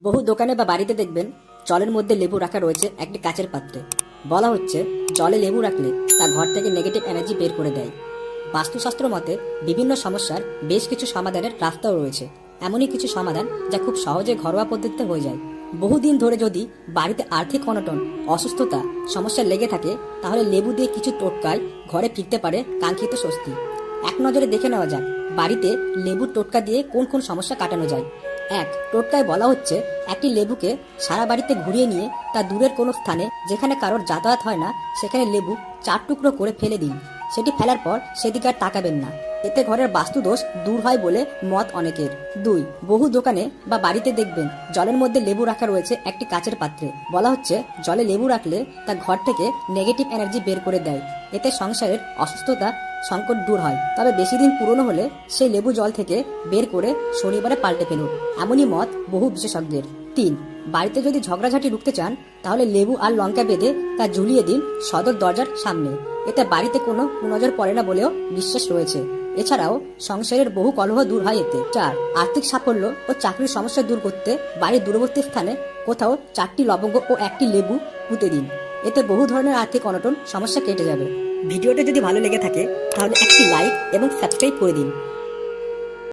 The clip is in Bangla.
বহু দোকানে বা বাড়িতে দেখবেন জলের মধ্যে লেবু রাখা রয়েছে একটি কাচের পাত্রে। বলা হচ্ছে জলে লেবু রাখলে তা ঘর থেকে নেগেটিভ এনার্জি বের করে দেয়। বাস্তুশাস্ত্র মতে বিভিন্ন সমস্যার বেশ কিছু সমাধানের রাস্তাও রয়েছে। এমনই কিছু সমাধান যা খুব সহজে ঘরোয়া পদ্ধতিতে হয়ে যায়। বহুদিন ধরে যদি বাড়িতে আর্থিক অনটন, অসুস্থতা, সমস্যা লেগে থাকে, তাহলে লেবু দিয়ে কিছু টোটকায় ঘরে ফিরতে পারে কাঙ্ক্ষিত স্বস্তি। এক নজরে দেখে নেওয়া যাক বাড়িতে লেবুর টোটকা দিয়ে কোন কোন সমস্যা কাটানো যায়। এক, টোটকায় বলা হচ্ছে একটি লেবুকে সারা বাড়িতে ঘুরিয়ে নিয়ে তা দূরের কোনো স্থানে যেখানে কারোর যাতায়াত হয় না সেখানে লেবু 4 টুকরো করে ফেলে দিন। সেটি ফেলার পর সেদিকে আর তাকাবেন না। এতে ঘরের বাস্তুদোষ দূর হয় বলে মত অনেকের। 2, বহু দোকানে বা বাড়িতে দেখবেন জলের মধ্যে লেবু রাখা রয়েছে একটি কাচের পাত্রে। বলা হচ্ছে জলে লেবু রাখলে তা ঘর থেকে নেগেটিভ এনার্জি বের করে দেয়। এতে সংসারের অসুস্থতা, সংকট দূর হয়। তবে বেশি দিন পুরনো হলে সেই লেবু জল থেকে বের করে শনিবারে পাল্টে ফেলুন, এমনই মত বহু বিশেষজ্ঞের। 3, বাড়িতে যদি ঝগড়াঝাটি রুখতে চান তাহলে লেবু আর লঙ্কা বেঁধে তা ঝুলিয়ে দিন সদর দরজার সামনে। এতে বাড়িতে কোনো কুনজর পড়ে না বলেও বিশ্বাস রয়েছে। এছাড়াও সংসারের বহু কলহ দূর হয় এতে। 4, আর্থিক সাফল্য ও চাকরির সমস্যা দূর করতে বাড়ির দূরবর্তী স্থানে কোথাও 4টি লবঙ্গ ও 1টি লেবু পুঁতে দিন। এতে বহু ধরনের আর্থিক অনটন সমস্যা কেটে যাবে। ভিডিওটা যদি ভালো লেগে থাকে তাহলে একটি লাইক এবং সাবস্ক্রাইব করে দিন।